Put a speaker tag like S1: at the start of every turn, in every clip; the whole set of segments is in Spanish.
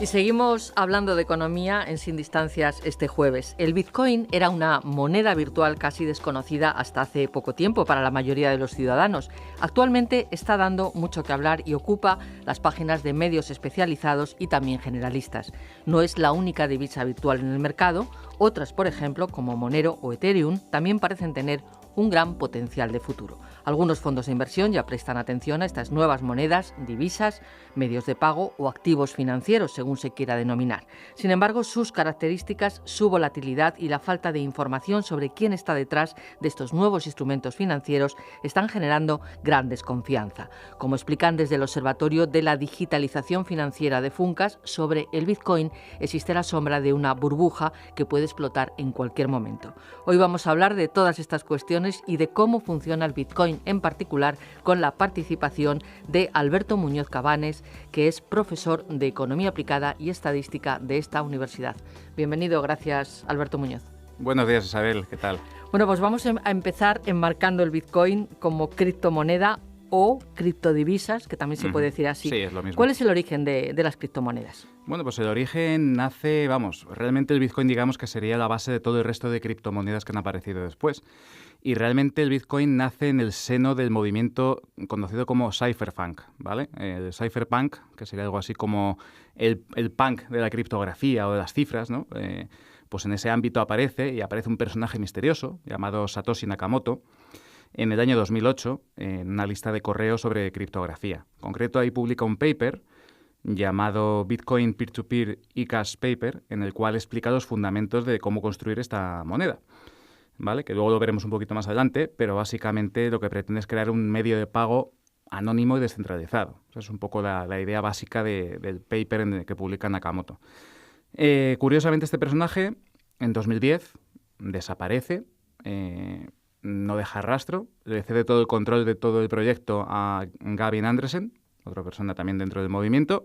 S1: Y seguimos hablando de economía en Sin Distancias este jueves. El Bitcoin era una moneda virtual casi desconocida hasta hace poco tiempo para la mayoría de los ciudadanos. Actualmente está dando mucho que hablar y ocupa las páginas de medios especializados y también generalistas. No es la única divisa virtual en el mercado. Otras, por ejemplo, como Monero o Ethereum, también parecen tener un gran potencial de futuro. Algunos fondos de inversión ya prestan atención a estas nuevas monedas, divisas, medios de pago o activos financieros, según se quiera denominar. Sin embargo, sus características, su volatilidad y la falta de información sobre quién está detrás de estos nuevos instrumentos financieros están generando gran desconfianza. Como explican desde el Observatorio de la Digitalización Financiera de Funcas, sobre el Bitcoin existe la sombra de una burbuja que puede explotar en cualquier momento. Hoy vamos a hablar de todas estas cuestiones y de cómo funciona el Bitcoin en particular, con la participación de Alberto Muñoz Cabanes, que es profesor de Economía Aplicada y Estadística de esta universidad. Bienvenido, gracias Alberto Muñoz.
S2: Buenos días, Isabel, ¿qué tal?
S1: Bueno, pues vamos a empezar enmarcando el Bitcoin como criptomoneda o criptodivisas, que también se puede decir así.
S2: Sí, es lo mismo.
S1: ¿Cuál es el origen de las criptomonedas?
S2: Bueno, pues el origen nace, realmente el Bitcoin digamos que sería la base de todo el resto de criptomonedas que han aparecido después. Y realmente el Bitcoin nace en el seno del movimiento conocido como cypherpunk, ¿vale? El cypherpunk, que sería algo así como el punk de la criptografía o de las cifras, ¿no? Pues en ese ámbito aparece un personaje misterioso llamado Satoshi Nakamoto en el año 2008 en una lista de correos sobre criptografía. En concreto, ahí publica un paper llamado Bitcoin Peer-to-Peer eCash Paper, en el cual explica los fundamentos de cómo construir esta moneda, ¿vale? Que luego lo veremos un poquito más adelante, pero básicamente lo que pretende es crear un medio de pago anónimo y descentralizado. O sea, es un poco la idea básica del paper en el que publica Nakamoto. Curiosamente, este personaje en 2010 desaparece, no deja rastro, le cede todo el control de todo el proyecto a Gavin Andresen, otra persona también dentro del movimiento,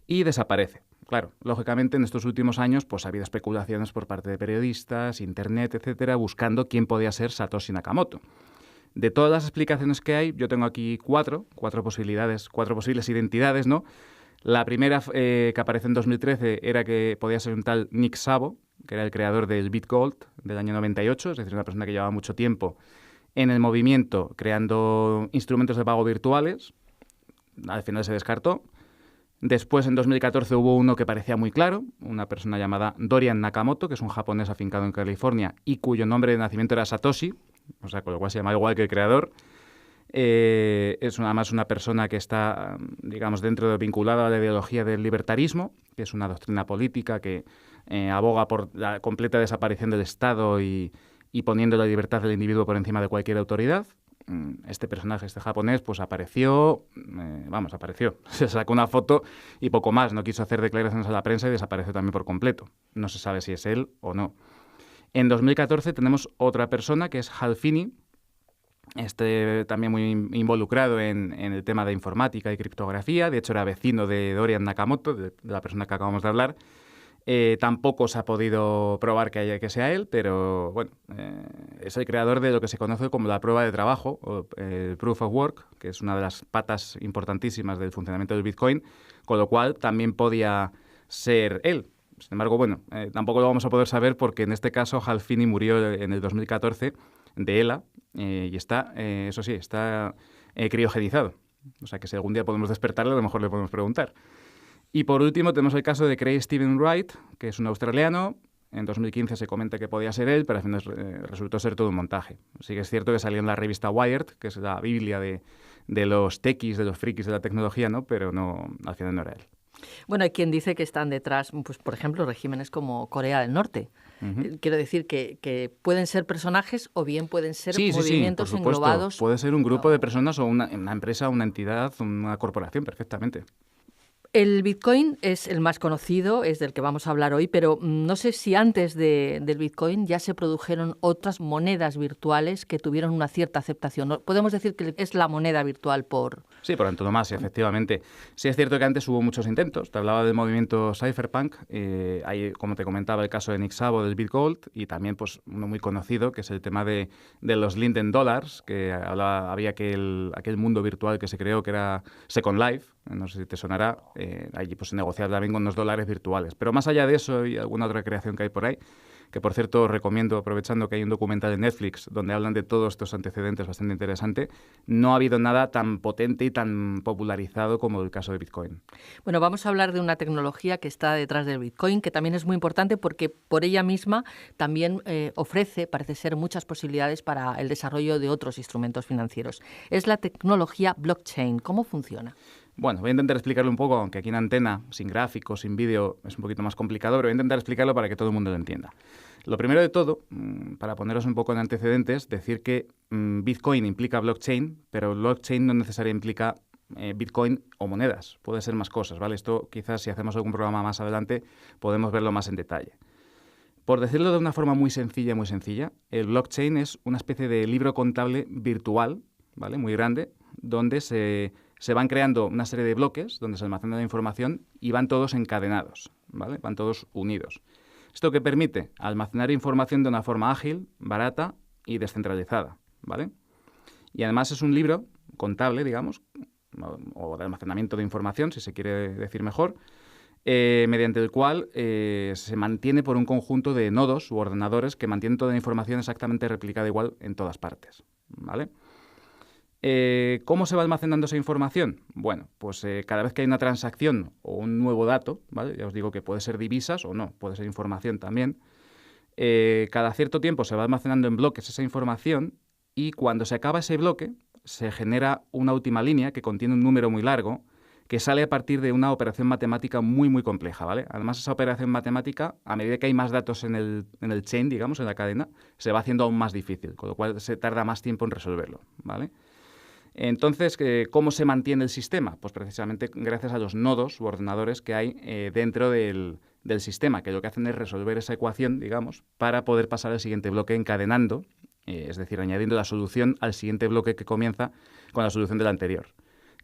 S2: y desaparece. Claro, lógicamente en estos últimos años pues ha habido especulaciones por parte de periodistas, internet, etcétera, buscando quién podía ser Satoshi Nakamoto. De todas las explicaciones que hay, yo tengo aquí cuatro posibilidades, cuatro posibles identidades, ¿no? La primera que aparece en 2013 era que podía ser un tal Nick Szabo, que era el creador del BitGold del año 98, es decir, una persona que llevaba mucho tiempo en el movimiento creando instrumentos de pago virtuales. Al final se descartó. Después, en 2014, hubo uno que parecía muy claro, una persona llamada Dorian Nakamoto, que es un japonés afincado en California y cuyo nombre de nacimiento era Satoshi, o sea, con lo cual se llama igual que el creador. Es además una persona que está, digamos, vinculada a la ideología del libertarismo, que es una doctrina política que aboga por la completa desaparición del Estado y poniendo la libertad del individuo por encima de cualquier autoridad. Este personaje, este japonés, pues apareció, se sacó una foto y poco más, no quiso hacer declaraciones a la prensa y desapareció también por completo. No se sabe si es él o no. En 2014 tenemos otra persona que es Hal Finney, también muy involucrado en el tema de informática y criptografía. De hecho, era vecino de Dorian Nakamoto, de la persona que acabamos de hablar. Tampoco se ha podido probar que sea él, pero bueno, es el creador de lo que se conoce como la prueba de trabajo, o el Proof of Work, que es una de las patas importantísimas del funcionamiento del Bitcoin, con lo cual también podía ser él. Sin embargo, bueno, tampoco lo vamos a poder saber porque en este caso Hal Finney murió en el 2014 de ELA y está criogenizado. O sea que si algún día podemos despertarle, a lo mejor le podemos preguntar. Y por último tenemos el caso de Craig Stephen Wright, que es un australiano. En 2015 se comenta que podía ser él, pero al final resultó ser todo un montaje. Sí que es cierto que salió en la revista Wired, que es la biblia de los techies, de los frikis de la tecnología, ¿no? Pero no, al final no era él.
S1: Bueno, hay quien dice que están detrás, pues, por ejemplo, regímenes como Corea del Norte. Quiero decir que pueden ser personajes o bien pueden ser movimientos
S2: por supuesto.
S1: Englobados.
S2: Puede ser un grupo de personas o una empresa, una entidad, una corporación, perfectamente.
S1: El Bitcoin es el más conocido, es del que vamos a hablar hoy, pero no sé si antes del Bitcoin ya se produjeron otras monedas virtuales que tuvieron una cierta aceptación. ¿Podemos decir que es la moneda virtual por...?
S2: Sí, por antonomasia, efectivamente. Sí es cierto que antes hubo muchos intentos. Te hablaba del movimiento cypherpunk. Hay, como te comentaba, el caso de Nick Szabo del BitGold y también pues uno muy conocido, que es el tema de los Linden Dollars, que había aquel mundo virtual que se creó, que era Second Life, no sé si te sonará, allí pues se negocia también con los dólares virtuales. Pero más allá de eso y alguna otra creación que hay por ahí, que por cierto os recomiendo, aprovechando que hay un documental de Netflix donde hablan de todos estos antecedentes bastante interesante, no ha habido nada tan potente y tan popularizado como el caso de Bitcoin.
S1: Bueno, vamos a hablar de una tecnología que está detrás del Bitcoin, que también es muy importante porque por ella misma también ofrece, parece ser, muchas posibilidades para el desarrollo de otros instrumentos financieros. Es la tecnología blockchain. ¿Cómo funciona?
S2: Bueno, voy a intentar explicarlo un poco, aunque aquí en Antena, sin gráficos, sin vídeo, es un poquito más complicado, pero voy a intentar explicarlo para que todo el mundo lo entienda. Lo primero de todo, para poneros un poco en antecedentes, decir que Bitcoin implica blockchain, pero blockchain no necesariamente implica Bitcoin o monedas. Puede ser más cosas, ¿vale? Esto quizás si hacemos algún programa más adelante podemos verlo más en detalle. Por decirlo de una forma muy sencilla, el blockchain es una especie de libro contable virtual, ¿vale? Muy grande, donde se van creando una serie de bloques donde se almacena la información y van todos encadenados, ¿vale? Van todos unidos. ¿Esto qué permite? Almacenar información de una forma ágil, barata y descentralizada, ¿vale? Y además es un libro contable, digamos, o de almacenamiento de información, si se quiere decir mejor, mediante el cual se mantiene por un conjunto de nodos u ordenadores que mantienen toda la información exactamente replicada igual en todas partes, ¿vale? ¿Cómo se va almacenando esa información? Bueno, pues cada vez que hay una transacción o un nuevo dato, ¿vale? Ya os digo que puede ser divisas o no, puede ser información también. Cada cierto tiempo se va almacenando en bloques esa información y cuando se acaba ese bloque se genera una última línea que contiene un número muy largo que sale a partir de una operación matemática muy, muy compleja, ¿vale? Además, esa operación matemática, a medida que hay más datos en el chain, digamos, en la cadena, se va haciendo aún más difícil, con lo cual se tarda más tiempo en resolverlo, ¿vale? Entonces, ¿cómo se mantiene el sistema? Pues precisamente gracias a los nodos u ordenadores que hay dentro del sistema, que lo que hacen es resolver esa ecuación, digamos, para poder pasar al siguiente bloque encadenando, es decir, añadiendo la solución al siguiente bloque que comienza con la solución del anterior.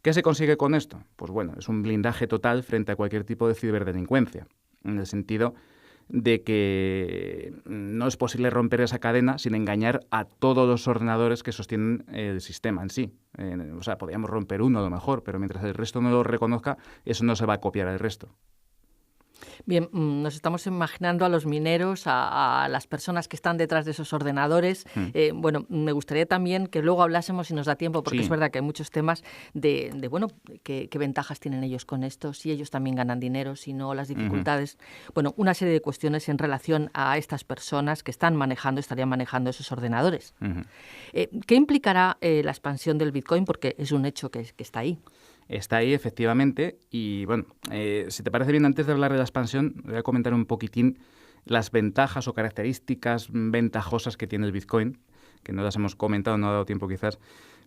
S2: ¿Qué se consigue con esto? Pues bueno, es un blindaje total frente a cualquier tipo de ciberdelincuencia, en el sentido de que no es posible romper esa cadena sin engañar a todos los ordenadores que sostienen el sistema en sí. O sea, podríamos romper uno a lo mejor, pero mientras el resto no lo reconozca, eso no se va a copiar al resto.
S1: Bien, nos estamos imaginando a los mineros, a las personas que están detrás de esos ordenadores. Bueno, me gustaría también que luego hablásemos, si nos da tiempo, porque
S2: Sí.
S1: es verdad que hay muchos temas de bueno, qué ventajas tienen ellos con esto, si ellos también ganan dinero, si no, las dificultades. Bueno, una serie de cuestiones en relación a estas personas que estarían manejando esos ordenadores. ¿Qué implicará la expansión del Bitcoin? Porque es un hecho que está ahí.
S2: Está ahí, efectivamente, y bueno, si te parece bien, antes de hablar de la expansión, voy a comentar un poquitín las ventajas o características ventajosas que tiene el Bitcoin, que no las hemos comentado, no ha dado tiempo quizás.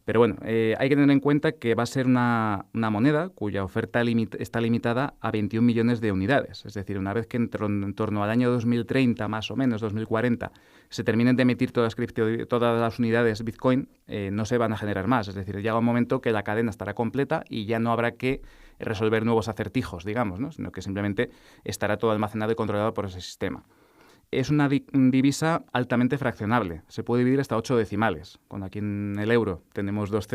S2: Pero bueno, hay que tener en cuenta que va a ser una moneda cuya oferta está limitada a 21 millones de unidades. Es decir, una vez que en torno al año 2030, más o menos, 2040, se terminen de emitir todas las unidades Bitcoin, no se van a generar más. Es decir, llega un momento que la cadena estará completa y ya no habrá que resolver nuevos acertijos, digamos, ¿no? Sino que simplemente estará todo almacenado y controlado por ese sistema. Es una divisa altamente fraccionable. Se puede dividir hasta 8 decimales. Cuando aquí en el euro tenemos dos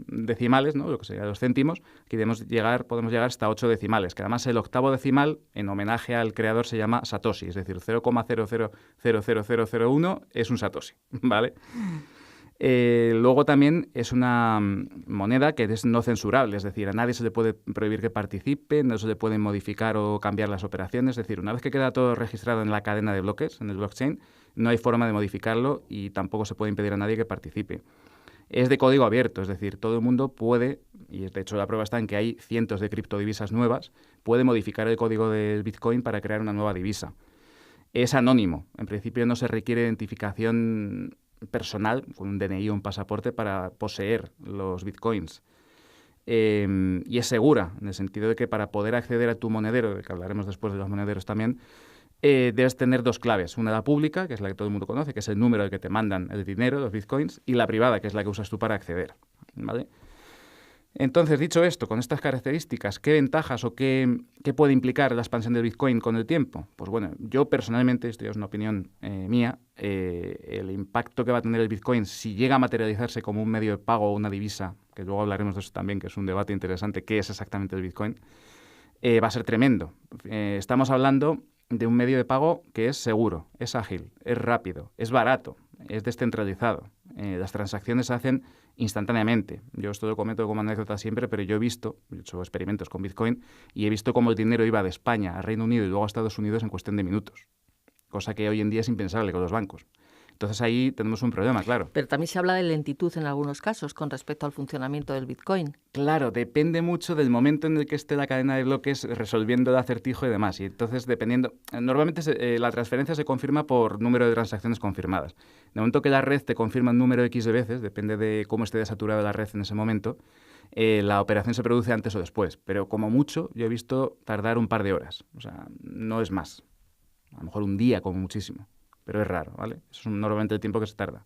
S2: decimales, ¿no? Lo que sería 2 céntimos, aquí podemos llegar hasta 8 decimales, que además el octavo decimal, en homenaje al creador, se llama Satoshi, es decir, 0,000001 es un Satoshi, ¿vale? Luego también es una moneda que es no censurable, es decir, a nadie se le puede prohibir que participe, no se le pueden modificar o cambiar las operaciones, es decir, una vez que queda todo registrado en la cadena de bloques, en el blockchain, no hay forma de modificarlo y tampoco se puede impedir a nadie que participe. Es de código abierto, es decir, todo el mundo puede, y de hecho la prueba está en que hay cientos de criptodivisas nuevas, puede modificar el código del Bitcoin para crear una nueva divisa. Es anónimo, en principio no se requiere identificación personal, con un DNI o un pasaporte para poseer los bitcoins. Y es segura, en el sentido de que para poder acceder a tu monedero, de que hablaremos después de los monederos también, debes tener 2 claves. Una, la pública, que es la que todo el mundo conoce, que es el número al que te mandan el dinero, los bitcoins, y la privada, que es la que usas tú para acceder, ¿vale? Entonces, dicho esto, con estas características, ¿qué ventajas o qué puede implicar la expansión del Bitcoin con el tiempo? Pues bueno, yo personalmente, esto ya es una opinión mía, el impacto que va a tener el Bitcoin si llega a materializarse como un medio de pago o una divisa, que luego hablaremos de eso también, que es un debate interesante, qué es exactamente el Bitcoin, va a ser tremendo. Estamos hablando de un medio de pago que es seguro, es ágil, es rápido, es barato, es descentralizado. Las transacciones se hacen instantáneamente. Yo esto lo comento como anécdota siempre, pero yo he hecho experimentos con Bitcoin y he visto cómo el dinero iba de España a Reino Unido y luego a Estados Unidos en cuestión de minutos, cosa que hoy en día es impensable con los bancos. Entonces ahí tenemos un problema, claro.
S1: Pero también se habla de lentitud en algunos casos con respecto al funcionamiento del Bitcoin.
S2: Claro, depende mucho del momento en el que esté la cadena de bloques resolviendo el acertijo y demás. Y entonces, dependiendo... Normalmente la transferencia se confirma por número de transacciones confirmadas. De momento que la red te confirma un número X de veces, depende de cómo esté saturada la red en ese momento, la operación se produce antes o después. Pero como mucho, yo he visto tardar un par de horas. O sea, no es más. A lo mejor un día como muchísimo. Pero es raro, ¿vale? Eso es normalmente el tiempo que se tarda.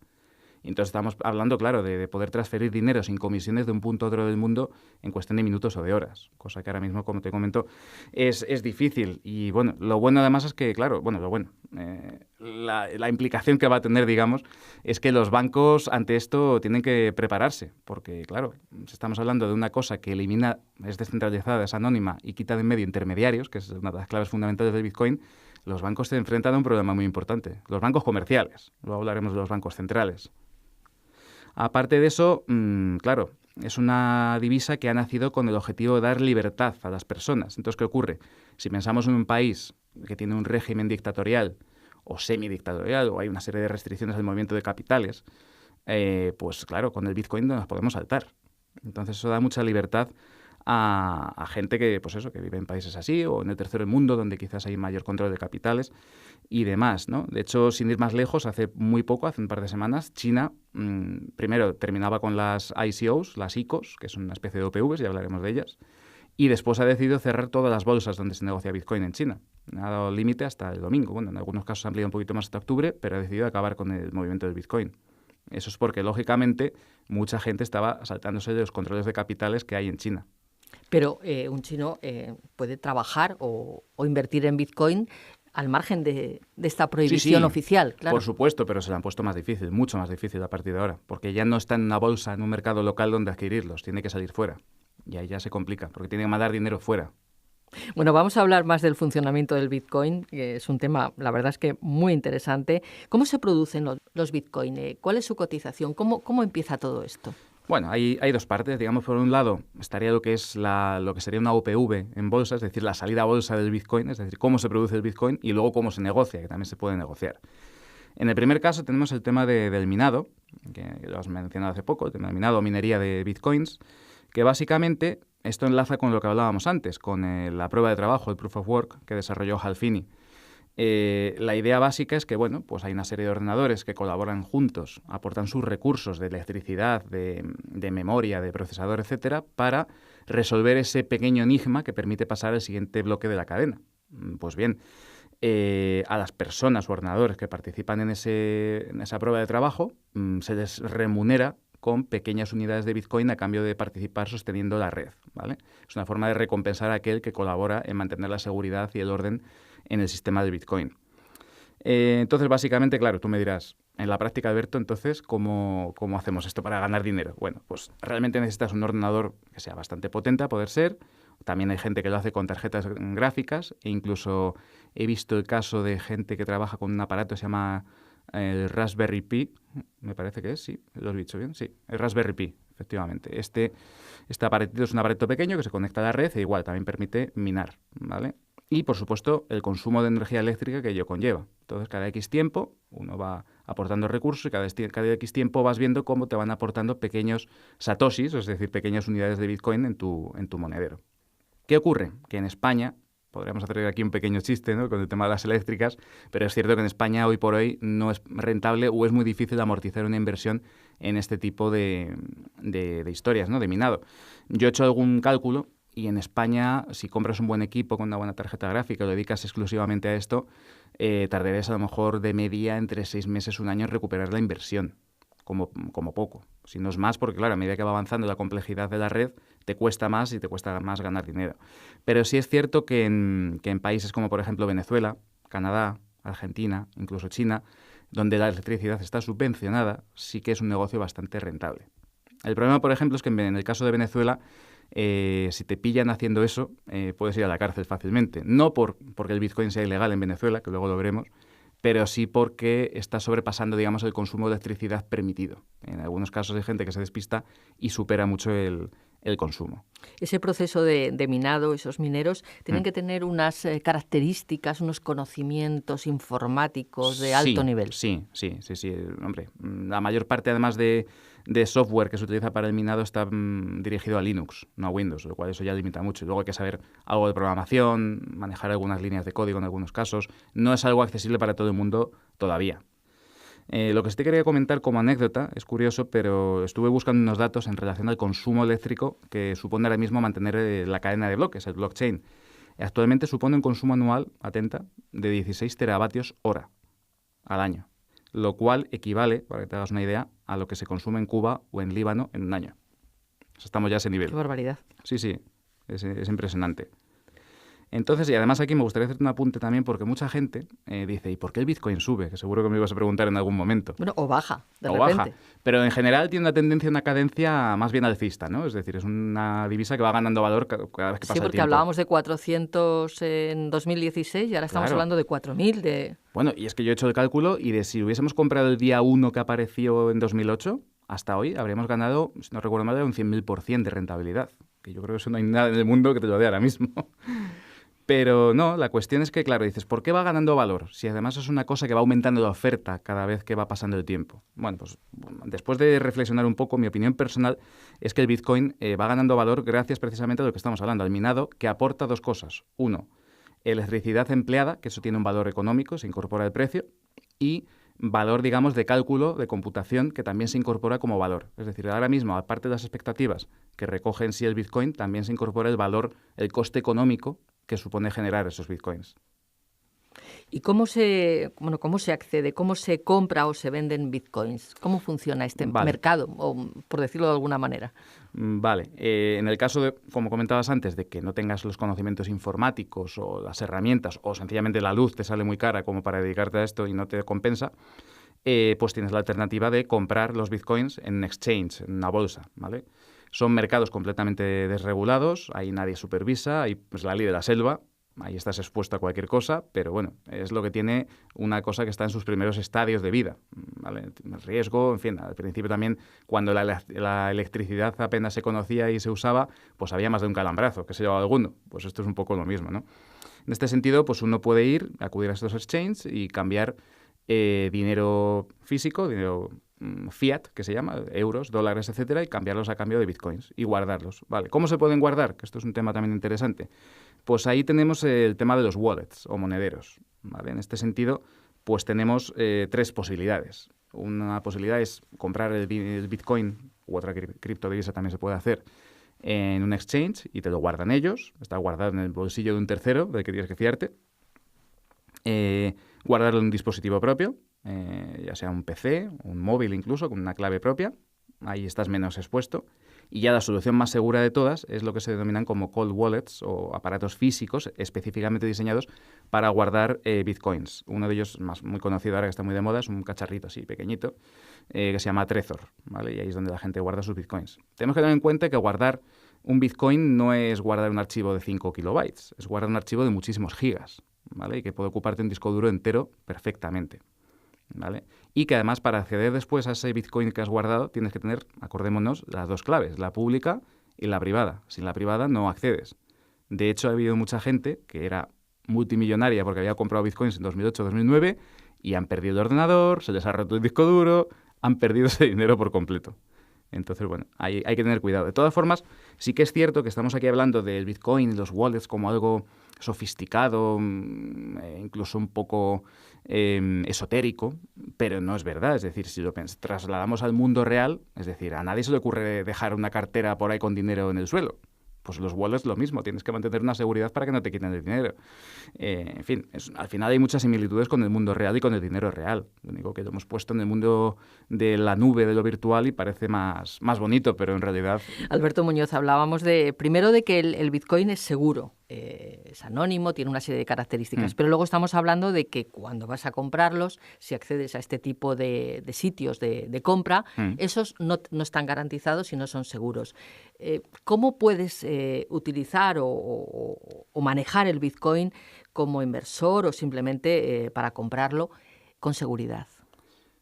S2: Y entonces estamos hablando, claro, de poder transferir dinero sin comisiones de un punto a otro del mundo en cuestión de minutos o de horas, cosa que ahora mismo, como te comento, es difícil. Y bueno, lo bueno además es que, claro, la implicación que va a tener, digamos, es que los bancos ante esto tienen que prepararse, porque, claro, estamos hablando de una cosa que es descentralizada, es anónima y quita de en medio intermediarios, que es una de las claves fundamentales del Bitcoin. Los bancos se enfrentan a un problema muy importante. Los bancos comerciales. Luego hablaremos de los bancos centrales. Aparte de eso, claro, es una divisa que ha nacido con el objetivo de dar libertad a las personas. Entonces, ¿qué ocurre? Si pensamos en un país que tiene un régimen dictatorial o semidictatorial, o hay una serie de restricciones al movimiento de capitales, pues claro, con el Bitcoin no nos podemos saltar. Entonces, eso da mucha libertad a gente que, pues eso, que vive en países así o en el tercer mundo, donde quizás hay mayor control de capitales y demás, ¿no? De hecho, sin ir más lejos, hace muy poco, hace un par de semanas, China primero terminaba con las ICOs, las ICOs, que son una especie de OPVs, ya hablaremos de ellas, y después ha decidido cerrar todas las bolsas donde se negocia Bitcoin en China. Ha dado límite hasta el domingo. Bueno, en algunos casos ha ampliado un poquito más hasta octubre, pero ha decidido acabar con el movimiento del Bitcoin. Eso es porque, lógicamente, mucha gente estaba saltándose de los controles de capitales que hay en China.
S1: Pero un chino puede trabajar o invertir en Bitcoin al margen de esta prohibición oficial, claro.
S2: Por supuesto, pero se lo han puesto más difícil, mucho más difícil a partir de ahora, porque ya no está en una bolsa, en un mercado local donde adquirirlos, tiene que salir fuera. Y ahí ya se complica, porque tiene que mandar dinero fuera.
S1: Bueno, vamos a hablar más del funcionamiento del Bitcoin, que es un tema, la verdad es que muy interesante. ¿Cómo se producen los Bitcoin? ¿Cuál es su cotización? ¿Cómo empieza todo esto?
S2: Bueno, hay dos partes. Digamos, por un lado estaría lo que sería una OPV en bolsa, es decir, la salida a bolsa del Bitcoin, es decir, cómo se produce el Bitcoin y luego cómo se negocia, que también se puede negociar. En el primer caso tenemos el tema del minado, que lo has mencionado hace poco, el tema del minado o minería de Bitcoins, que básicamente esto enlaza con lo que hablábamos antes, con la prueba de trabajo, el Proof of Work, que desarrolló Hal Finney. La idea básica es que, bueno, pues hay una serie de ordenadores que colaboran juntos, aportan sus recursos de electricidad, de memoria, de procesador, etcétera, para resolver ese pequeño enigma que permite pasar al siguiente bloque de la cadena. Pues bien, a las personas o ordenadores que participan en esa prueba de trabajo se les remunera con pequeñas unidades de Bitcoin a cambio de participar sosteniendo la red, ¿vale? Es una forma de recompensar a aquel que colabora en mantener la seguridad y el orden en el sistema de Bitcoin. Entonces, básicamente, claro, tú me dirás, en la práctica, Alberto, entonces, ¿cómo hacemos esto para ganar dinero? Bueno, pues realmente necesitas un ordenador que sea bastante potente, a poder ser. También hay gente que lo hace con tarjetas gráficas e incluso he visto el caso de gente que trabaja con un aparato que se llama el Raspberry Pi, me parece que es, sí, lo he dicho bien, sí, el Raspberry Pi, efectivamente. Este aparatito es un aparato pequeño que se conecta a la red e igual también permite minar, ¿vale? Y, por supuesto, el consumo de energía eléctrica que ello conlleva. Entonces, cada X tiempo uno va aportando recursos y cada X tiempo vas viendo cómo te van aportando pequeños satoshis, es decir, pequeñas unidades de Bitcoin en tu monedero. ¿Qué ocurre? Que en España, podríamos hacer aquí un pequeño chiste, ¿no?, con el tema de las eléctricas, pero es cierto que en España hoy por hoy no es rentable o es muy difícil amortizar una inversión en este tipo de historias, ¿no?, de minado. Yo he hecho algún cálculo y en España, si compras un buen equipo con una buena tarjeta gráfica y lo dedicas exclusivamente a esto, tardarías a lo mejor de media entre 6 meses, un año en recuperar la inversión, como poco. Si no es más, porque claro, a medida que va avanzando la complejidad de la red, te cuesta más y te cuesta más ganar dinero. Pero sí es cierto que en países como, por ejemplo, Venezuela, Canadá, Argentina, incluso China, donde la electricidad está subvencionada, sí que es un negocio bastante rentable. El problema, por ejemplo, es que en el caso de Venezuela, si te pillan haciendo eso, puedes ir a la cárcel fácilmente. No porque el Bitcoin sea ilegal en Venezuela, que luego lo veremos, pero sí porque está sobrepasando, digamos, el consumo de electricidad permitido. En algunos casos hay gente que se despista y supera mucho el consumo.
S1: Ese proceso de minado, esos mineros, tienen que tener unas características, unos conocimientos informáticos de alto nivel.
S2: Sí. Hombre, la mayor parte, además de software que se utiliza para el minado, está dirigido a Linux, no a Windows, lo cual eso ya limita mucho. Y luego hay que saber algo de programación, manejar algunas líneas de código en algunos casos. No es algo accesible para todo el mundo todavía. Lo que sí te quería comentar como anécdota, es curioso, pero estuve buscando unos datos en relación al consumo eléctrico que supone ahora mismo mantener la cadena de bloques, el blockchain. Actualmente supone un consumo anual, atenta, de 16 teravatios hora al año, lo cual equivale, para que te hagas una idea, a lo que se consume en Cuba o en Líbano en un año. O sea, estamos ya a ese nivel.
S1: Qué barbaridad.
S2: Sí, es impresionante. Entonces, y además aquí me gustaría hacerte un apunte también porque mucha gente dice, ¿y por qué el Bitcoin sube? Que seguro que me ibas a preguntar en algún momento.
S1: Bueno, o baja, de repente.
S2: Baja, pero en general tiene una tendencia, una cadencia más bien alcista, ¿no? Es decir, es una divisa que va ganando valor cada vez que pasa el tiempo.
S1: Sí, porque hablábamos de 400 en 2016 y ahora estamos hablando de 4.000.
S2: Bueno, y es que yo he hecho el cálculo y de si hubiésemos comprado el día 1 que apareció en 2008, hasta hoy habríamos ganado, si no recuerdo mal, un 100.000% de rentabilidad. Que yo creo que eso no hay nada en el mundo que te lo dé ahora mismo. Pero no, la cuestión es que, claro, dices, ¿por qué va ganando valor? Si además es una cosa que va aumentando la oferta cada vez que va pasando el tiempo. Bueno, pues después de reflexionar un poco, mi opinión personal es que el Bitcoin va ganando valor gracias precisamente a lo que estamos hablando, al minado, que aporta dos cosas. Uno, electricidad empleada, que eso tiene un valor económico, se incorpora al precio, y valor, digamos, de cálculo, de computación, que también se incorpora como valor. Es decir, ahora mismo, aparte de las expectativas que recoge en sí el Bitcoin, también se incorpora el valor, el coste económico que supone generar esos bitcoins.
S1: ¿Y cómo se accede, cómo se compra o se venden bitcoins? ¿Cómo funciona este mercado, o, por decirlo de alguna manera?
S2: Vale. En el caso de, como comentabas antes, de que no tengas los conocimientos informáticos o las herramientas, o sencillamente la luz te sale muy cara como para dedicarte a esto y no te compensa, pues tienes la alternativa de comprar los bitcoins en un exchange, en una bolsa, ¿vale? Son mercados completamente desregulados, ahí nadie supervisa, ahí pues la ley de la selva, ahí estás expuesto a cualquier cosa, pero bueno, es lo que tiene una cosa que está en sus primeros estadios de vida, ¿vale? El riesgo, en fin, al principio también, cuando la electricidad apenas se conocía y se usaba, pues había más de un calambrazo que se llevaba alguno. Pues esto es un poco lo mismo, ¿no? En este sentido, pues uno puede acudir a estos exchanges y cambiar dinero físico, dinero fiat, que se llama, euros, dólares, etcétera, y cambiarlos a cambio de bitcoins y guardarlos. Vale, ¿cómo se pueden guardar? Que esto es un tema también interesante. Pues ahí tenemos el tema de los wallets o monederos. ¿Vale? En este sentido, pues tenemos tres posibilidades. Una posibilidad es comprar el bitcoin u otra criptodivisa también se puede hacer en un exchange y te lo guardan ellos. Está guardado en el bolsillo de un tercero del que tienes que fiarte. Guardarlo en un dispositivo propio, ya sea un PC, un móvil incluso, con una clave propia. Ahí estás menos expuesto. Y ya la solución más segura de todas es lo que se denominan como cold wallets o aparatos físicos específicamente diseñados para guardar bitcoins. Uno de ellos, muy conocido ahora que está muy de moda, es un cacharrito así pequeñito que se llama Trezor, ¿vale? Y ahí es donde la gente guarda sus bitcoins. Tenemos que tener en cuenta que guardar un bitcoin no es guardar un archivo de 5 kilobytes, es guardar un archivo de muchísimos gigas, ¿vale? Y que puede ocuparte un disco duro entero perfectamente, ¿vale? Y que además para acceder después a ese Bitcoin que has guardado tienes que tener, acordémonos, las dos claves, la pública y la privada. Sin la privada no accedes. De hecho, ha habido mucha gente que era multimillonaria porque había comprado Bitcoins en 2008-2009 y han perdido el ordenador, se les ha roto el disco duro, han perdido ese dinero por completo. Entonces, bueno, hay que tener cuidado. De todas formas, sí que es cierto que estamos aquí hablando del Bitcoin y los wallets como algo sofisticado, incluso un poco esotérico, pero no es verdad. Es decir, si lo trasladamos al mundo real, es decir, a nadie se le ocurre dejar una cartera por ahí con dinero en el suelo. Pues los wallets lo mismo, tienes que mantener una seguridad para que no te quiten el dinero. En fin, al final hay muchas similitudes con el mundo real y con el dinero real. Lo único que lo hemos puesto en el mundo de la nube, de lo virtual, y parece más bonito, pero en realidad...
S1: Alberto Muñoz, hablábamos primero de que el Bitcoin es seguro, es anónimo, tiene una serie de características, pero luego estamos hablando de que cuando vas a comprarlos, si accedes a este tipo de sitios de compra, esos no están garantizados y no son seguros. ¿Cómo puedes utilizar o manejar el Bitcoin como inversor o simplemente para comprarlo con seguridad?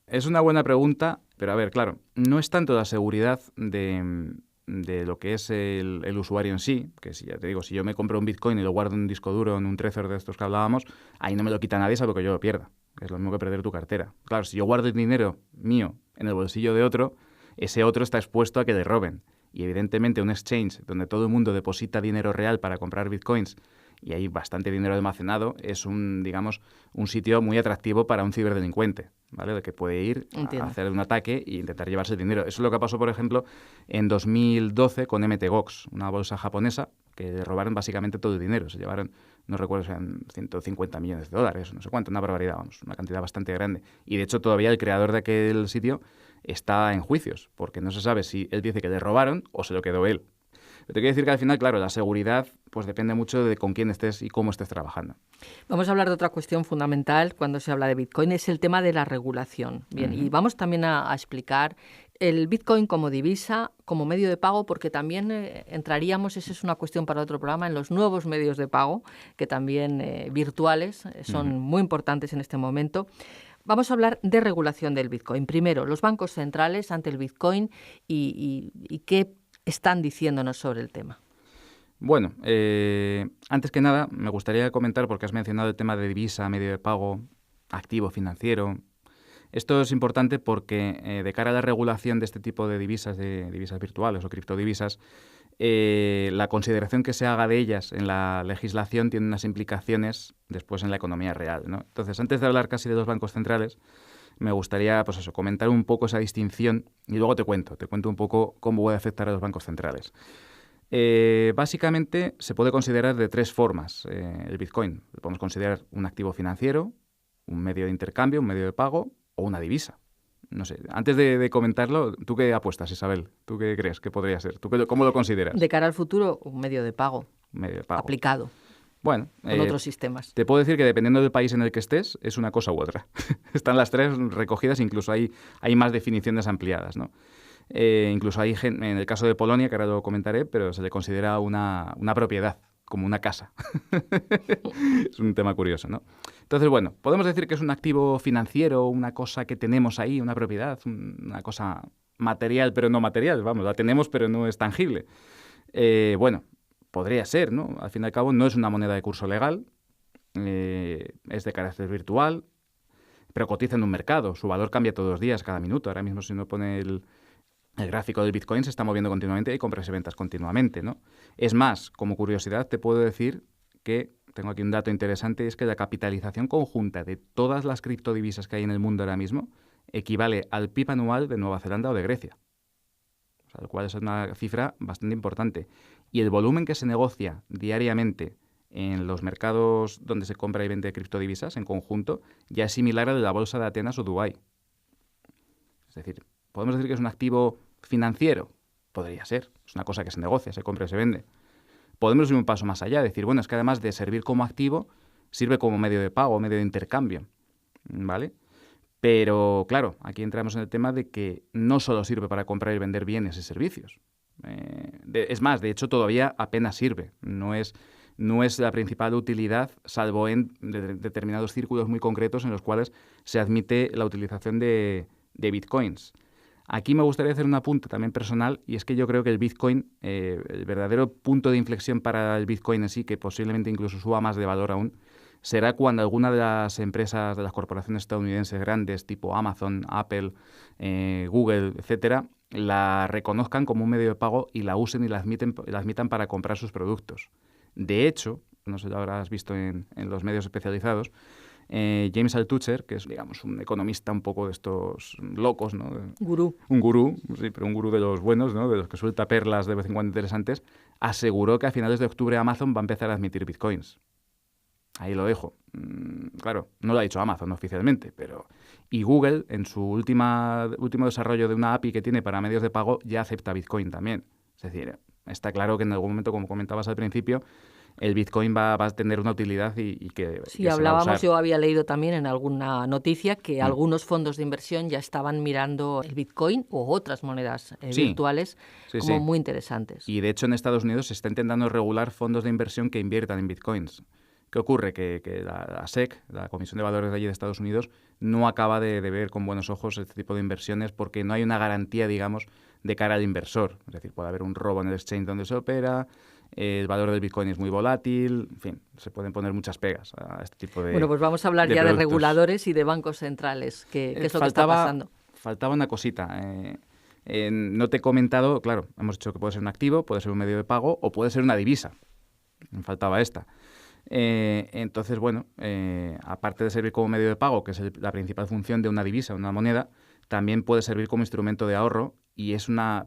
S2: Es una buena pregunta, pero a ver, claro, no es tanto la seguridad de lo que es el usuario en sí, que si ya te digo, si yo me compro un Bitcoin y lo guardo en un disco duro, en un Trezor de estos que hablábamos, ahí no me lo quita nadie salvo que yo lo pierda. Es lo mismo que perder tu cartera. Claro, si yo guardo el dinero mío en el bolsillo de otro, ese otro está expuesto a que le roben. Y evidentemente un exchange donde todo el mundo deposita dinero real para comprar Bitcoins y hay bastante dinero almacenado, es un sitio muy atractivo para un ciberdelincuente, ¿vale? De que puede ir a hacer un ataque e intentar llevarse el dinero. Eso es lo que pasó, por ejemplo, en 2012 con MTGOX, una bolsa japonesa, que robaron básicamente todo el dinero. Se llevaron, no recuerdo si eran 150 millones de dólares, no sé cuánto, una barbaridad, vamos, una cantidad bastante grande. Y de hecho todavía el creador de aquel sitio está en juicios, porque no se sabe si él dice que le robaron o se lo quedó él. Pero te quiero decir que al final, claro, la seguridad pues depende mucho de con quién estés y cómo estés trabajando.
S1: Vamos a hablar de otra cuestión fundamental cuando se habla de Bitcoin, es el tema de la regulación. Bien, y vamos también a explicar el Bitcoin como divisa, como medio de pago, porque también entraríamos, esa es una cuestión para otro programa, en los nuevos medios de pago, que también virtuales son muy importantes en este momento. Vamos a hablar de regulación del Bitcoin. Primero, los bancos centrales ante el Bitcoin y qué están diciéndonos sobre el tema.
S2: Bueno, antes que nada me gustaría comentar, porque has mencionado el tema de divisa, medio de pago, activo financiero. Esto es importante porque de cara a la regulación de este tipo de divisas virtuales o criptodivisas, la consideración que se haga de ellas en la legislación tiene unas implicaciones después en la economía real, ¿no? Entonces, antes de hablar casi de los bancos centrales, me gustaría comentar un poco esa distinción y luego te cuento un poco cómo puede afectar a los bancos centrales. Básicamente se puede considerar de tres formas el Bitcoin. Lo podemos considerar un activo financiero, un medio de intercambio, un medio de pago o una divisa. No sé, antes de comentarlo, ¿tú qué apuestas, Isabel? ¿Tú qué crees que podría ser? ¿Cómo lo consideras?
S1: De cara al futuro, un medio de pago, aplicado.
S2: Bueno,
S1: con otros sistemas.
S2: Te puedo decir que dependiendo del país en el que estés, es una cosa u otra. Están las tres recogidas, incluso hay más definiciones ampliadas, ¿no? Incluso hay en el caso de Polonia, que ahora lo comentaré, pero se le considera una propiedad, como una casa. Es un tema curioso, ¿no? Entonces, bueno, podemos decir que es un activo financiero, una cosa que tenemos ahí, una propiedad, una cosa material, pero no material, vamos, la tenemos, pero no es tangible. Bueno, podría ser, ¿no? Al fin y al cabo, no es una moneda de curso legal, es de carácter virtual, pero cotiza en un mercado. Su valor cambia todos los días, cada minuto. Ahora mismo, si uno pone el gráfico del Bitcoin, se está moviendo continuamente y hay compras y ventas continuamente, ¿no? Es más, como curiosidad, te puedo decir que tengo aquí un dato interesante, es que la capitalización conjunta de todas las criptodivisas que hay en el mundo ahora mismo equivale al PIB anual de Nueva Zelanda o de Grecia. O sea, lo cual es una cifra bastante importante. Y el volumen que se negocia diariamente en los mercados donde se compra y vende criptodivisas en conjunto ya es similar al de la bolsa de Atenas o Dubái. Es decir, ¿podemos decir que es un activo financiero? Podría ser. Es una cosa que se negocia, se compra y se vende. Podemos ir un paso más allá, decir, bueno, es que además de servir como activo, sirve como medio de pago, medio de intercambio, ¿vale? Pero, claro, aquí entramos en el tema de que no solo sirve para comprar y vender bienes y servicios. Es más, de hecho, todavía apenas sirve. No es la principal utilidad, salvo en determinados círculos muy concretos en los cuales se admite la utilización de bitcoins. Aquí me gustaría hacer un apunte también personal, y es que yo creo que el Bitcoin, el verdadero punto de inflexión para el Bitcoin en sí, que posiblemente incluso suba más de valor aún, será cuando alguna de las empresas, de las corporaciones estadounidenses grandes, tipo Amazon, Apple, Google, etcétera, la reconozcan como un medio de pago y la usen y la admitan para comprar sus productos. De hecho, no sé si lo habrás visto en los medios especializados, James Altucher, que es, digamos, un economista un poco de estos locos, ¿no?
S1: Gurú.
S2: Un gurú, sí, pero un gurú de los buenos, ¿no? De los que suelta perlas de vez en cuando interesantes, aseguró que a finales de octubre Amazon va a empezar a admitir bitcoins. Ahí lo dejo. Claro, no lo ha dicho Amazon oficialmente, pero... Y Google, en su último desarrollo de una API que tiene para medios de pago, ya acepta Bitcoin también. Es decir, está claro que en algún momento, como comentabas al principio, el Bitcoin va a tener una utilidad y que,
S1: Sí,
S2: que se va a
S1: hablábamos,
S2: usar.
S1: yo había leído también en alguna noticia que
S2: Mm.
S1: algunos fondos de inversión ya estaban mirando el Bitcoin u otras monedas
S2: Sí,
S1: virtuales
S2: sí,
S1: como
S2: sí.
S1: muy interesantes.
S2: Y de hecho en Estados Unidos se está intentando regular fondos de inversión que inviertan en bitcoins. ¿Qué ocurre? Que la SEC, la Comisión de Valores de allí de Estados Unidos, no acaba de ver con buenos ojos este tipo de inversiones porque no hay una garantía, digamos, de cara al inversor. Es decir, puede haber un robo en el exchange donde se opera, el valor del bitcoin es muy volátil, en fin, se pueden poner muchas pegas a este tipo
S1: Bueno, pues vamos a hablar
S2: de
S1: ya de
S2: productos.
S1: reguladores y de bancos centrales, ¿qué es lo que está pasando?
S2: Faltaba una cosita. No te he comentado, claro, hemos dicho que puede ser un activo, puede ser un medio de pago o puede ser una divisa. Me faltaba esta. Entonces, bueno, aparte de servir como medio de pago, que es la principal función de una divisa, una moneda, también puede servir como instrumento de ahorro y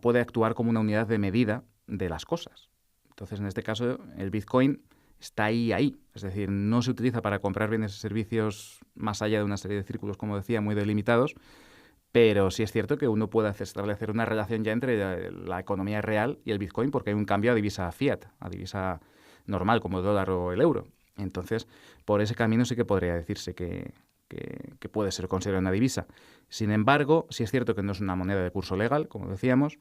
S2: puede actuar como una unidad de medida de las cosas. Entonces, en este caso, el Bitcoin está ahí. Es decir, no se utiliza para comprar bienes y servicios más allá de una serie de círculos, como decía, muy delimitados, pero sí es cierto que uno puede establecer una relación ya entre la economía real y el Bitcoin porque hay un cambio a divisa fiat, a divisa normal como el dólar o el euro. Entonces, por ese camino sí que podría decirse que puede ser considerada una divisa. Sin embargo, sí es cierto que no es una moneda de curso legal, como decíamos,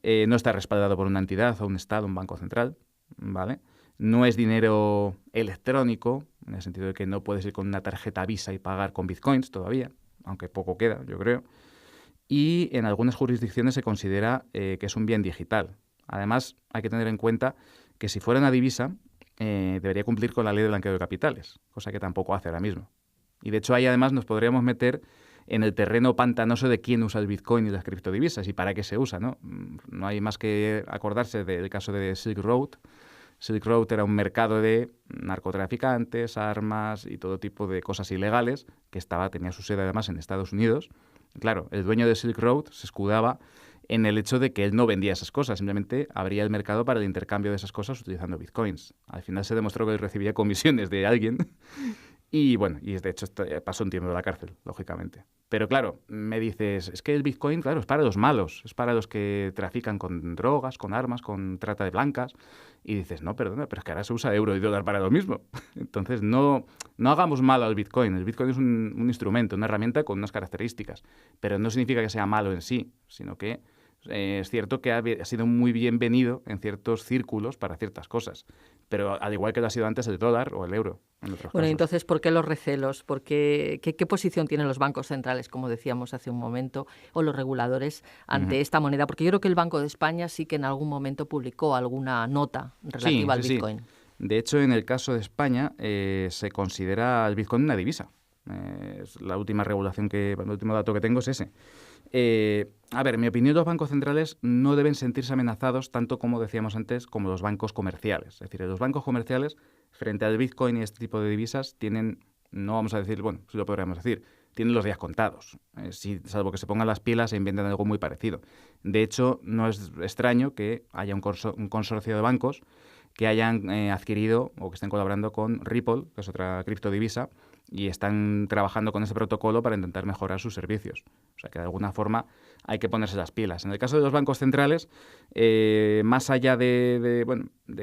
S2: no está respaldado por una entidad o un Estado, un banco central, ¿vale? No es dinero electrónico, en el sentido de que no puedes ir con una tarjeta Visa y pagar con bitcoins todavía, aunque poco queda, yo creo. Y en algunas jurisdicciones se considera que es un bien digital. Además, hay que tener en cuenta que si fuera una divisa, debería cumplir con la ley de blanqueo de capitales, cosa que tampoco hace ahora mismo. Y de hecho ahí además nos podríamos meter en el terreno pantanoso de quién usa el Bitcoin y las criptodivisas y para qué se usa, ¿no? No hay más que acordarse del caso de Silk Road. Silk Road era un mercado de narcotraficantes, armas y todo tipo de cosas ilegales que tenía su sede además en Estados Unidos. Claro, el dueño de Silk Road se escudaba en el hecho de que él no vendía esas cosas, simplemente abría el mercado para el intercambio de esas cosas utilizando bitcoins. Al final se demostró que él recibía comisiones de alguien y bueno, y de hecho pasó un tiempo en la cárcel, lógicamente. Pero claro, me dices, es que el bitcoin, claro, es para los malos, es para los que trafican con drogas, con armas, con trata de blancas. Y dices, no, perdona, pero es que ahora se usa euro y dólar para lo mismo. Entonces, no hagamos mal al bitcoin. El bitcoin es un instrumento, una herramienta con unas características, pero no significa que sea malo en sí, sino que es cierto que ha sido muy bienvenido en ciertos círculos para ciertas cosas, pero al igual que lo ha sido antes el dólar o el euro en otros
S1: Bueno,
S2: casos.
S1: entonces, ¿por qué los recelos? ¿Qué posición tienen los bancos centrales, como decíamos hace un momento, o los reguladores ante esta moneda? Porque yo creo que el Banco de España sí que en algún momento publicó alguna nota relativa al Bitcoin.
S2: Sí. De hecho, en el caso de España se considera el Bitcoin una divisa. Es la última regulación el último dato que tengo es ese. A ver, en mi opinión, los bancos centrales no deben sentirse amenazados tanto como decíamos antes, como los bancos comerciales. Es decir, los bancos comerciales, frente al Bitcoin y este tipo de divisas, tienen, no vamos a decir, bueno, sí lo podríamos decir, tienen los días contados. Salvo que se pongan las pilas e inventen algo muy parecido. De hecho, no es extraño que haya un consorcio de bancos que hayan adquirido o que estén colaborando con Ripple, que es otra criptodivisa, y están trabajando con ese protocolo para intentar mejorar sus servicios. O sea que de alguna forma hay que ponerse las pilas. En el caso de los bancos centrales, más allá de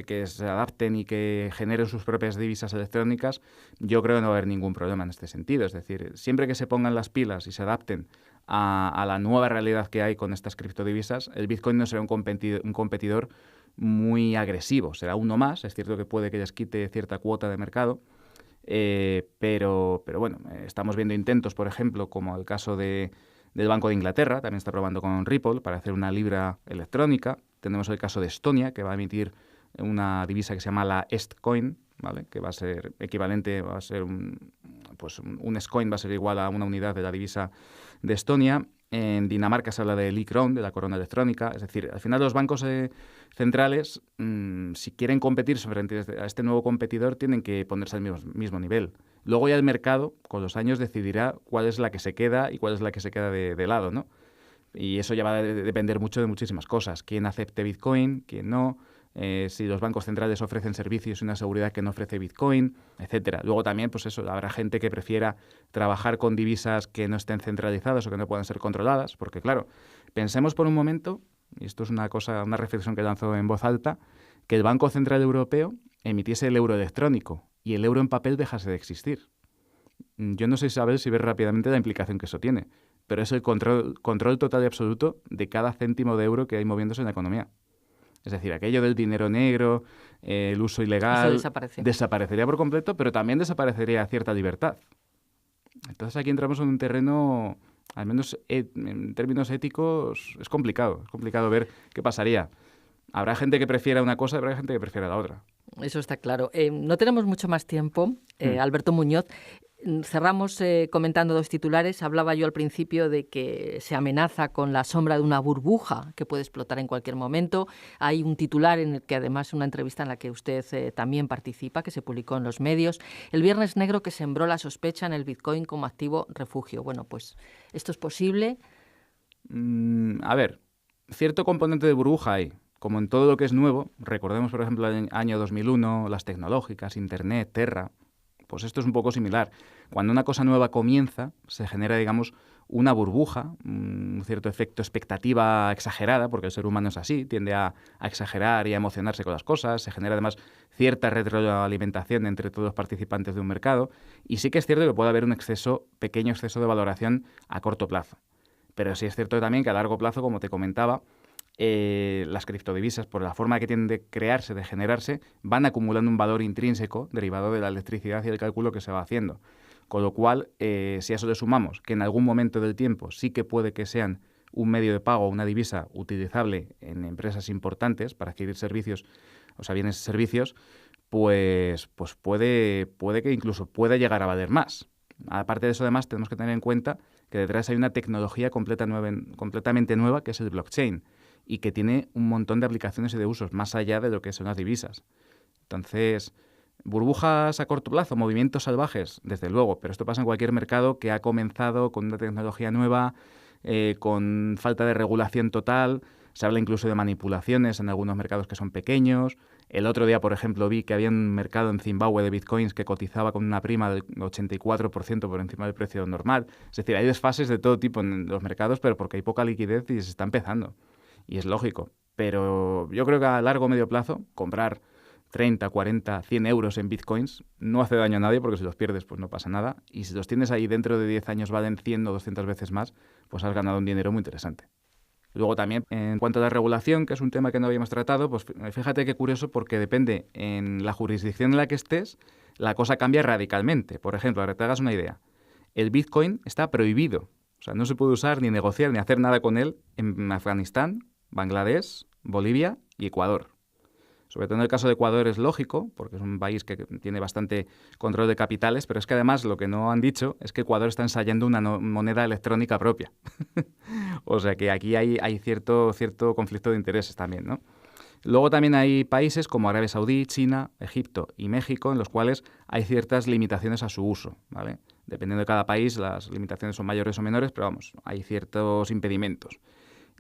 S2: que se adapten y que generen sus propias divisas electrónicas, yo creo que no va a haber ningún problema en este sentido. Es decir, siempre que se pongan las pilas y se adapten a la nueva realidad que hay con estas criptodivisas, el Bitcoin no será un competidor muy agresivo. Será uno más. Es cierto que puede que les quite cierta cuota de mercado, pero bueno, estamos viendo intentos, por ejemplo, como el caso del Banco de Inglaterra, también está probando con Ripple para hacer una libra electrónica. Tenemos el caso de Estonia, que va a emitir una divisa que se llama la Estcoin, ¿vale? Que va a ser equivalente, va a ser un Scoin va a ser igual a una unidad de la divisa de Estonia. En Dinamarca se habla del e-Kron, de la corona electrónica. Es decir, al final los bancos centrales, si quieren competir frente a este nuevo competidor, tienen que ponerse al mismo nivel. Luego ya el mercado, con los años, decidirá cuál es la que se queda y cuál es la que se queda de lado, ¿no? Y eso ya va a depender mucho de muchísimas cosas. Quién acepte Bitcoin, quién no, si los bancos centrales ofrecen servicios y una seguridad que no ofrece Bitcoin, etcétera. Luego también, pues eso, habrá gente que prefiera trabajar con divisas que no estén centralizadas o que no puedan ser controladas, porque claro, pensemos por un momento, y esto es una reflexión que lanzo en voz alta, que el Banco Central Europeo emitiese el euro electrónico y el euro en papel dejase de existir. Yo no sé, Isabel, si ves rápidamente la implicación que eso tiene, pero es el control total y absoluto de cada céntimo de euro que hay moviéndose en la economía. Es decir, aquello del dinero negro, el uso ilegal, desaparecería por completo, pero también desaparecería cierta libertad. Entonces aquí entramos en un terreno, al menos en términos éticos, es complicado ver qué pasaría. Habrá gente que prefiera una cosa, habrá gente que prefiera la otra.
S1: Eso está claro. No tenemos mucho más tiempo. Alberto Muñoz, cerramos comentando dos titulares. Hablaba yo al principio de que se amenaza con la sombra de una burbuja que puede explotar en cualquier momento. Hay un titular en el que además una entrevista en la que usted también participa, que se publicó en los medios. El viernes negro que sembró la sospecha en el Bitcoin como activo refugio. Bueno, pues, ¿esto es posible?
S2: A ver, cierto componente de burbuja hay. Como en todo lo que es nuevo, recordemos, por ejemplo, el año 2001, las tecnológicas, Internet, Terra, pues esto es un poco similar. Cuando una cosa nueva comienza, se genera, digamos, una burbuja, un cierto efecto expectativa exagerada, porque el ser humano es así, tiende a exagerar y a emocionarse con las cosas, se genera además cierta retroalimentación entre todos los participantes de un mercado, y sí que es cierto que puede haber un pequeño exceso de valoración a corto plazo. Pero sí es cierto también que a largo plazo, como te comentaba, las criptodivisas, por la forma que tienen de crearse, de generarse, van acumulando un valor intrínseco derivado de la electricidad y el cálculo que se va haciendo. Con lo cual, si a eso le sumamos que en algún momento del tiempo sí que puede que sean un medio de pago, una divisa utilizable en empresas importantes para adquirir servicios, o sea, bienes y servicios, pues puede que incluso pueda llegar a valer más. Aparte de eso, además, tenemos que tener en cuenta que detrás hay una tecnología completamente nueva, que es el blockchain, y que tiene un montón de aplicaciones y de usos, más allá de lo que son las divisas. Entonces, burbujas a corto plazo, movimientos salvajes, desde luego, pero esto pasa en cualquier mercado que ha comenzado con una tecnología nueva, con falta de regulación total. Se habla incluso de manipulaciones en algunos mercados que son pequeños. El otro día, por ejemplo, vi que había un mercado en Zimbabue de bitcoins que cotizaba con una prima del 84% por encima del precio normal. Es decir, hay desfases de todo tipo en los mercados, pero porque hay poca liquidez y se está empezando. Y es lógico. Pero yo creo que a largo o medio plazo, comprar 30, 40, 100 euros en bitcoins no hace daño a nadie, porque si los pierdes pues no pasa nada. Y si los tienes ahí dentro de 10 años valen 100 o 200 veces más, pues has ganado un dinero muy interesante. Luego también, en cuanto a la regulación, que es un tema que no habíamos tratado, pues fíjate qué curioso, porque depende en la jurisdicción en la que estés, la cosa cambia radicalmente. Por ejemplo, para que te hagas una idea, el Bitcoin está prohibido. O sea, no se puede usar, ni negociar, ni hacer nada con él en Afganistán, Bangladesh, Bolivia y Ecuador. Sobre todo en el caso de Ecuador es lógico, porque es un país que tiene bastante control de capitales, pero es que además lo que no han dicho es que Ecuador está ensayando una moneda electrónica propia. O sea que aquí hay cierto conflicto de intereses también, ¿no? Luego también hay países como Arabia Saudí, China, Egipto y México, en los cuales hay ciertas limitaciones a su uso, ¿vale? Dependiendo de cada país, las limitaciones son mayores o menores, pero vamos, hay ciertos impedimentos.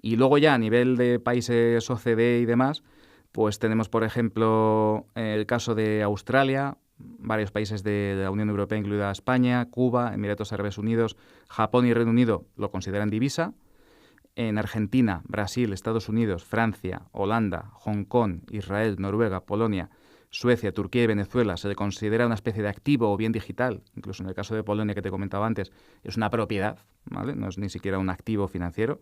S2: Y luego ya a nivel de países OCDE y demás, pues tenemos, por ejemplo, el caso de Australia, varios países de la Unión Europea, incluida España, Cuba, Emiratos Árabes Unidos, Japón y Reino Unido lo consideran divisa. En Argentina, Brasil, Estados Unidos, Francia, Holanda, Hong Kong, Israel, Noruega, Polonia, Suecia, Turquía y Venezuela se le considera una especie de activo o bien digital. Incluso en el caso de Polonia, que te comentaba antes, es una propiedad, ¿vale? No es ni siquiera un activo financiero.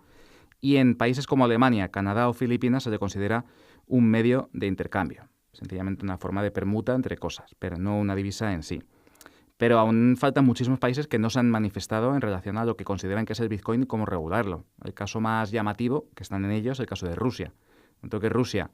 S2: Y en países como Alemania, Canadá o Filipinas se le considera un medio de intercambio. Sencillamente una forma de permuta entre cosas, pero no una divisa en sí. Pero aún faltan muchísimos países que no se han manifestado en relación a lo que consideran que es el Bitcoin y cómo regularlo. El caso más llamativo, que están en ellos, es el caso de Rusia. En tanto que Rusia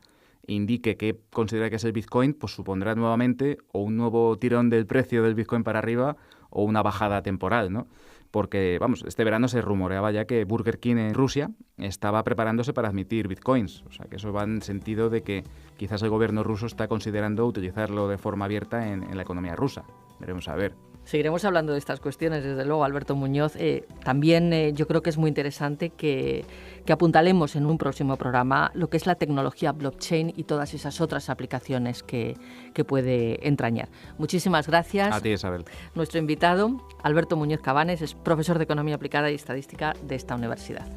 S2: indique que considera que es el Bitcoin, pues supondrá nuevamente o un nuevo tirón del precio del Bitcoin para arriba o una bajada temporal, ¿no? porque, vamos, este verano se rumoreaba ya que Burger King en Rusia estaba preparándose para admitir bitcoins. O sea, que eso va en sentido de que quizás el gobierno ruso está considerando utilizarlo de forma abierta en la economía rusa. Veremos a ver.
S1: Seguiremos hablando de estas cuestiones, desde luego, Alberto Muñoz. También yo creo que es muy interesante que apuntalemos en un próximo programa lo que es la tecnología blockchain y todas esas otras aplicaciones que puede entrañar. Muchísimas gracias.
S2: A ti, Isabel.
S1: Nuestro invitado, Alberto Muñoz Cabanes, es profesor de Economía Aplicada y Estadística de esta universidad.